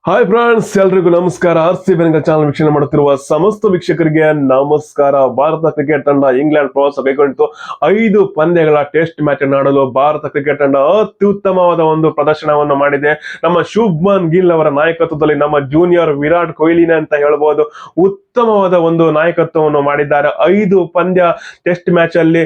Hi friends, ಎಲ್ರಿಗೂ ನಮಸ್ಕಾರ. RCB channel ವೀಕ್ಷಣೆ ಮಾಡುತ್ತಿರುವ ಸಮಸ್ತ ವೀಕ್ಷಕರಿಗೆ ನಮಸ್ಕಾರ. ಭಾರತ ಕ್ರಿಕೆಟ್ ತಂಡ ಇಂಗ್ಲೆಂಡ್ ಪ್ರವಾಸ ಕೈಗೊಂಡಿತು. 5 ಪಂದ್ಯಗಳ ಟೆಸ್ಟ್ ಮ್ಯಾಚ್ ಆಡಲು ಭಾರತ ಕ್ರಿಕೆಟ್ ತಂಡ ಅತ್ಯುತ್ತಮವಾದ ಒಂದು ಪ್ರದರ್ಶನವನ್ನು ಮಾಡಿದೆ. ನಮ್ಮ ಶುಭ್ಮನ್ ಗಿಲ್ ಅವರ ನಾಯಕತ್ವದಲ್ಲಿ ನಮ್ಮ ಜೂನಿಯರ್ ವಿರಾಟ್ ಕೊಹ್ಲಿನೇ ಅಂತ ಹೇಳ್ಬೋದು, ಉತ್ತಮವಾದ ಒಂದು ನಾಯಕತ್ವವನ್ನು ಮಾಡಿದ್ದಾರೆ. 5 ಪಂದ್ಯ ಟೆಸ್ಟ್ ಮ್ಯಾಚ್ ಅಲ್ಲಿ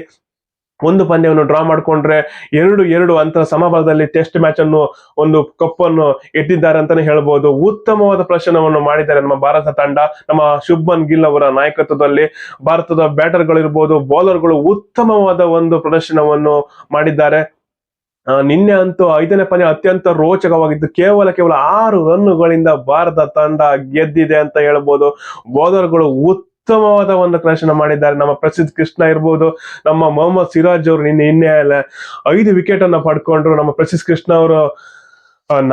ಒಂದು ಪಂದ್ಯವನ್ನು ಡ್ರಾ ಮಾಡ್ಕೊಂಡ್ರೆ 2-2 ಅಂತರ ಸಮಬಲದಲ್ಲಿ ಟೆಸ್ಟ್ ಮ್ಯಾಚ್ ಅನ್ನು ಒಂದು ಕಪ್ ಅನ್ನು ಎತ್ತಿದ್ದಾರೆ ಅಂತಾನೆ ಹೇಳ್ಬೋದು. ಉತ್ತಮವಾದ ಪ್ರದರ್ಶನವನ್ನು ಮಾಡಿದ್ದಾರೆ ನಮ್ಮ ಭಾರತ ತಂಡ. ನಮ್ಮ ಶುಭ್ಮನ್ ಗಿಲ್ ಅವರ ನಾಯಕತ್ವದಲ್ಲಿ ಭಾರತದ ಬ್ಯಾಟರ್ಗಳಿರ್ಬೋದು, ಬೌಲರ್ಗಳು ಉತ್ತಮವಾದ ಒಂದು ಪ್ರದರ್ಶನವನ್ನು ಮಾಡಿದ್ದಾರೆ. ನಿನ್ನೆ ಅಂತೂ 5ನೇ ಪಂದ್ಯ ಅತ್ಯಂತ ರೋಚಕವಾಗಿದ್ದು, ಕೇವಲ 6 ರನ್ನುಗಳಿಂದ ಭಾರತ ತಂಡ ಗೆದ್ದಿದೆ ಅಂತ ಹೇಳ್ಬೋದು. ಬೌಲರ್ಗಳು ಉತ್ತಮವಾದ ಒಂದು ಪ್ರದರ್ಶನ ಮಾಡಿದ್ದಾರೆ. ನಮ್ಮ ಪ್ರಸಿದ್ಧ ಕೃಷ್ಣ ಇರ್ಬೋದು, ನಮ್ಮ ಮೊಹಮ್ಮದ್ ಸಿರಾಜ್ ಅವರು ನಿನ್ನೆ 5 ವಿಕೆಟ್ ಅನ್ನ ಪಡ್ಕೊಂಡ್ರು. ನಮ್ಮ ಪ್ರಸಿದ್ಧ ಕೃಷ್ಣ ಅವರು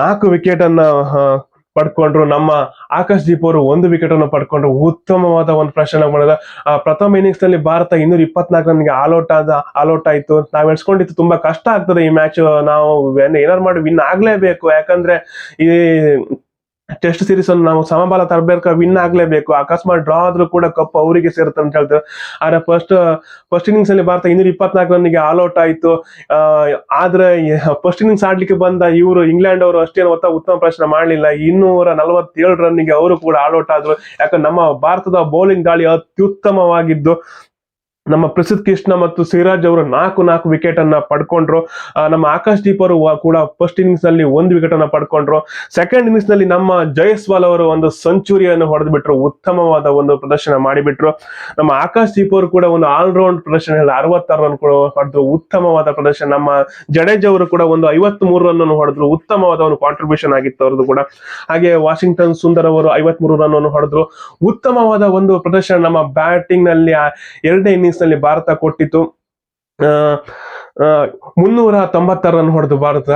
4 ವಿಕೆಟ್ ಅನ್ನ ಪಡ್ಕೊಂಡ್ರು. ನಮ್ಮ ಆಕಾಶ್ ದೀಪ್ ಅವರು 1 ವಿಕೆಟ್ ಅನ್ನು ಪಡ್ಕೊಂಡ್ರು. ಉತ್ತಮವಾದ ಒಂದು ಪ್ರದರ್ಶನ ಮಾಡಿದ. ಪ್ರಥಮ ಇನ್ನಿಂಗ್ಸ್ ನಲ್ಲಿ ಭಾರತ 224 ರನ್ಗೆ ಆಲ್ಔಟ್ ಆಯ್ತು. ನಾವ್ ಎಳ್ಸ್ಕೊಂಡಿತ್ತು ತುಂಬಾ ಕಷ್ಟ ಆಗ್ತದೆ ಈ ಮ್ಯಾಚ್, ನಾವು ಏನಾರು ಮಾಡಿ ವಿನ್ ಆಗ್ಲೇಬೇಕು. ಯಾಕಂದ್ರೆ ಈ ಟೆಸ್ಟ್ ಸೀರೀಸ್ ಅನ್ನು ನಾವು ಸಮಬಲ ತರಬೇಕು, ವಿನ್ ಆಗ್ಲೇಬೇಕು. ಅಕಸ್ಮಾತ್ ಡ್ರಾ ಆದ್ರೂ ಕೂಡ ಕಪ್ ಅವರಿಗೆ ಸೇರುತ್ತೆ ಅಂತ ಹೇಳ್ತಾರೆ. ಆದ್ರೆ ಫಸ್ಟ್ ಇನ್ನಿಂಗ್ಸ್ ಅಲ್ಲಿ ಭಾರತ 224 ರನ್ಗೆ ಆಲ್ಔಟ್ ಆಯ್ತು. ಆದ್ರೆ ಫಸ್ಟ್ ಇನ್ನಿಂಗ್ಸ್ ಆಡ್ಲಿಕ್ಕೆ ಬಂದ ಇವರು ಇಂಗ್ಲೆಂಡ್ ಅವರು ಅಷ್ಟೇನು ಉತ್ತಮ ಪ್ರದರ್ಶನ ಮಾಡಲಿಲ್ಲ. 247 ರನ್ಗೆ ಅವರು ಕೂಡ ಆಲ್ಔಟ್ ಆದ್ರು. ಯಾಕಂದ್ರೆ ನಮ್ಮ ಭಾರತದ ಬೌಲಿಂಗ್ ದಾಳಿ ಅತ್ಯುತ್ತಮವಾಗಿದ್ದು, ನಮ್ಮ ಪ್ರಸಿದ್ಧ ಕೃಷ್ಣ ಮತ್ತು ಸಿರಾಜ್ ಅವರು 4 ವಿಕೆಟ್ ಅನ್ನ ಪಡ್ಕೊಂಡ್ರು. ನಮ್ಮ ಆಕಾಶ್ ದೀಪ್ ಅವರು ಕೂಡ ಫಸ್ಟ್ ಇನ್ನಿಂಗ್ಸ್ ನಲ್ಲಿ 1 ವಿಕೆಟ್ ಅನ್ನ ಪಡ್ಕೊಂಡ್ರು. ಸೆಕೆಂಡ್ ಇನ್ನಿಂಗ್ಸ್ ನಲ್ಲಿ ನಮ್ಮ ಜೈಸ್ವಾಲ್ ಅವರು ಒಂದು ಸೆಂಚುರಿಯನ್ನು ಹೊಡೆದು ಬಿಟ್ರು. ಉತ್ತಮವಾದ ಒಂದು ಪ್ರದರ್ಶನ ಮಾಡಿಬಿಟ್ರು. ನಮ್ಮ ಆಕಾಶ್ ದೀಪ್ ಅವರು ಕೂಡ ಒಂದು ಆಲ್ರೌಂಡ್ ಪ್ರದರ್ಶನ 66 ರನ್ ಕೂಡ ಹೊಡೆದ್ರು. ಉತ್ತಮವಾದ ಪ್ರದರ್ಶನ. ನಮ್ಮ ಜಡೇಜ್ ಅವರು ಕೂಡ ಒಂದು 53 ರನ್ ಅನ್ನು ಹೊಡೆದ್ರು. ಉತ್ತಮವಾದ ಒಂದು ಕಾಂಟ್ರಿಬ್ಯೂಷನ್ ಆಗಿತ್ತು ಅವ್ರದ್ದು ಕೂಡ. ಹಾಗೆ ವಾಷಿಂಗ್ಟನ್ ಸುಂದರ್ ಅವರು 53 ರನ್ ಅನ್ನು ಹೊಡೆದ್ರು. ಉತ್ತಮವಾದ ಒಂದು ಪ್ರದರ್ಶನ ನಮ್ಮ ಬ್ಯಾಟಿಂಗ್ ನಲ್ಲಿ 2ನೇ ಇನ್ನಿಂಗ್ಸ್ ನಲ್ಲಿ ಭಾರತ ಕೊಟ್ಟಿತ್ತು. 396 ರನ್ ಹೊಡೆದು ಭಾರತ.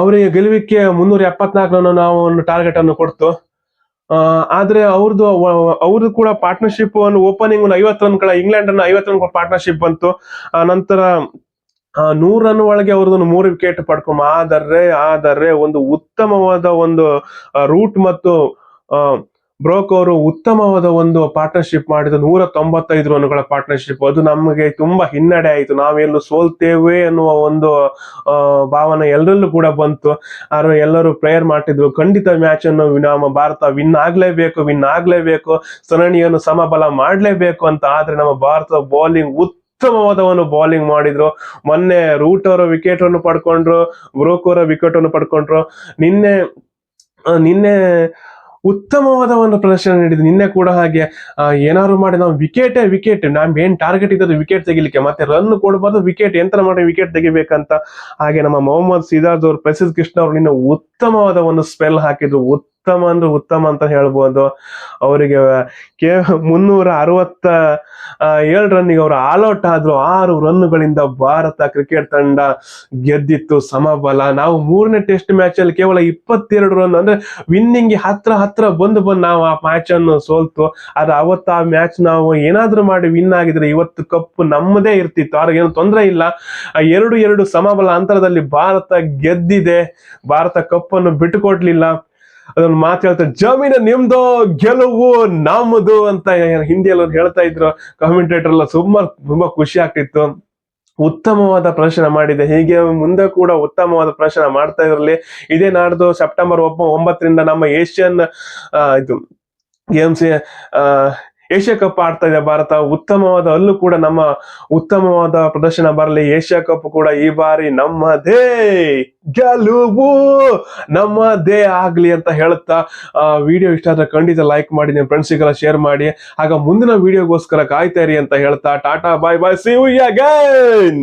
ಅವರಿಗೆ ಗೆಲುವಿಗೆ 374 ರನ್ ನಾವು ಒಂದು ಟಾರ್ಗೆಟ್ ಅನ್ನು ಕೊಡ್ತು. ಆದ್ರೆ ಅವ್ರದ್ದು ಕೂಡ ಪಾರ್ಟ್ನರ್ಶಿಪ್ ಒಂದು ಓಪನಿಂಗ್ ಒಂದು 50 ರನ್ಗಳ ಇಂಗ್ಲೆಂಡ್ ಅನ್ನ 50 ರನ್ ಪಾರ್ಟ್ನರ್ಶಿಪ್ ಬಂತು. ನಂತರ 100 ರನ್ ಒಳಗೆ ಅವ್ರದ್ದು 3 ವಿಕೆಟ್ ಪಡ್ಕೊಂಡ್ ಆದರೆ ಒಂದು ಉತ್ತಮವಾದ ಒಂದು ರೂಟ್ ಮತ್ತು ಬ್ರೋಕ್ ಅವರು ಉತ್ತಮವಾದ ಒಂದು ಪಾರ್ಟ್ನರ್ಶಿಪ್ ಮಾಡಿದ 195 ರನ್ಗಳ ಪಾರ್ಟ್ನರ್ಶಿಪ್. ಅದು ನಮಗೆ ತುಂಬಾ ಹಿನ್ನಡೆ ಆಯಿತು. ನಾವೆಲ್ಲೂ ಸೋಲ್ತೇವೆ ಅನ್ನುವ ಒಂದು ಭಾವನೆ ಎಲ್ಲರಲ್ಲೂ ಕೂಡ ಬಂತು. ಆದ್ರೆ ಎಲ್ಲರೂ ಪ್ರೇಯರ್ ಮಾಡ್ತಿದ್ರು, ಖಂಡಿತ ಮ್ಯಾಚ್ ಅನ್ನು ನಮ್ಮ ಭಾರತ ವಿನ್ ಆಗ್ಲೇಬೇಕು, ಸರಣಿಯನ್ನು ಸಮಬಲ ಮಾಡ್ಲೇಬೇಕು ಅಂತ. ಆದ್ರೆ ನಮ್ಮ ಭಾರತದ ಬೌಲಿಂಗ್ ಉತ್ತಮವಾದ ಒಂದು ಬೌಲಿಂಗ್ ಮಾಡಿದ್ರು. ಮೊನ್ನೆ ರೂಟ್ ಅವರ ವಿಕೆಟ್ ಅನ್ನು ಪಡ್ಕೊಂಡ್ರು, ಬ್ರೋಕ್ ಅವರ ವಿಕೆಟ್ ಅನ್ನು ಪಡ್ಕೊಂಡ್ರು. ನಿನ್ನೆ ಉತ್ತಮವಾದ ಒಂದು ಪ್ರದರ್ಶನ ನೀಡಿದ್ರು. ನಿನ್ನೆ ಕೂಡ ಹಾಗೆ ಏನಾದ್ರು ಮಾಡಿ ನಾವು ವಿಕೆಟ್ ನಮ್ ಏನ್ ಟಾರ್ಗೆಟ್ ಇದ್ದದ್ದು ವಿಕೆಟ್ ತೆಗಿಲಿಕ್ಕೆ, ಮತ್ತೆ ರನ್ ಕೊಡಬಾರ್ದು, ವಿಕೆಟ್ ಎಂತ ಮಾಡಿ ವಿಕೆಟ್ ತೆಗಿಬೇಕಂತ. ಹಾಗೆ ನಮ್ಮ ಮೊಹಮ್ಮದ್ ಸಿರಾಜ್ ಅವರು, ಪ್ರಸಿದ್ಧ ಕೃಷ್ಣ ಅವರು ನಿನ್ನೆ ಉತ್ತಮವಾದ ಒಂದು ಸ್ಪೆಲ್ ಹಾಕಿದ್ರು. ಉತ್ತಮ ಅಂತ ಹೇಳ್ಬೋದು. ಅವರಿಗೆ 367 ರನ್ನಿಗೆ ಅವರು ಆಲ್ಔಟ್ ಆದ್ರು. 6 ರನ್ನುಗಳಿಂದ ಭಾರತ ಕ್ರಿಕೆಟ್ ತಂಡ ಗೆದ್ದಿತ್ತು ಸಮಬಲ. ನಾವು 3ನೇ ಟೆಸ್ಟ್ ಮ್ಯಾಚ್ ಅಲ್ಲಿ ಕೇವಲ 22 ರನ್ ಅಂದ್ರೆ ವಿನ್ನಿಂಗ್ ಹತ್ರ ಬಂದು ನಾವು ಆ ಮ್ಯಾಚ್ ಅನ್ನು ಸೋಲ್ತು. ಆದ್ರೆ ಅವತ್ತು ಆ ಮ್ಯಾಚ್ ನಾವು ಏನಾದ್ರೂ ಮಾಡಿ ವಿನ್ ಆಗಿದ್ರೆ ಇವತ್ತು ಕಪ್ ನಮ್ಮದೇ ಇರ್ತಿತ್ತು. ಅವ್ರಿಗೆ ಏನು ತೊಂದರೆ ಇಲ್ಲ. 2-2 ಸಮಬಲ ಅಂತರದಲ್ಲಿ ಭಾರತ ಗೆದ್ದಿದೆ. ಭಾರತ ಕಪ್ ಅನ್ನು ಬಿಟ್ಟುಕೊಡ್ಲಿಲ್ಲ. ಅದೊಂದು ಮಾತು ಹೇಳ್ತಾರೆ, ಜಮೀನ ನಿಮ್ದು, ಗೆಲುವು ನಮ್ಮದು ಅಂತ ಹಿಂದಿಯಲ್ಲಿ ಹೇಳ್ತಾ ಇದ್ರು ಕಾಮೆಂಟೇಟರ್ ಎಲ್ಲ. ತುಂಬಾ ಖುಷಿ ಆಗ್ತಿತ್ತು. ಉತ್ತಮವಾದ ಪ್ರದರ್ಶನ ಮಾಡಿದೆ. ಹೀಗೆ ಮುಂದೆ ಕೂಡ ಉತ್ತಮವಾದ ಪ್ರದರ್ಶನ ಮಾಡ್ತಾ ಇರಲಿ. ಇದೇ ನಾಡ್ದು ಸೆಪ್ಟೆಂಬರ್ 9ರಿಂದ ನಮ್ಮ ಏಷ್ಯನ್ ಗೇಮ್ಸ್ ಏಷ್ಯಾ ಕಪ್ ಆಡ್ತಾ ಇದೆ ಭಾರತ. ಅಲ್ಲೂ ಕೂಡ ನಮ್ಮ ಉತ್ತಮವಾದ ಪ್ರದರ್ಶನ ಬರಲಿ. ಏಷ್ಯಾ ಕಪ್ ಕೂಡ ಈ ಬಾರಿ ನಮ್ಮದೇ, ಗೆಲುವು ನಮ್ಮದೇ ಆಗ್ಲಿ ಅಂತ ಹೇಳುತ್ತಾ ವಿಡಿಯೋ ಇಷ್ಟ ಆದ್ರೆ ಖಂಡಿತ ಲೈಕ್ ಮಾಡಿ, ನಿಮ್ಮ ಫ್ರೆಂಡ್ಸಿಗೆಲ್ಲ ಶೇರ್ ಮಾಡಿ. ಆಗ ಮುಂದಿನ ವಿಡಿಯೋಗೋಸ್ಕರ ಕಾಯ್ತಾ ಇರಿ ಅಂತ ಹೇಳ್ತಾ ಟಾಟಾ, ಬಾಯ್ ಬಾಯ್, ಸಿ ಯು ಅಗೈನ್.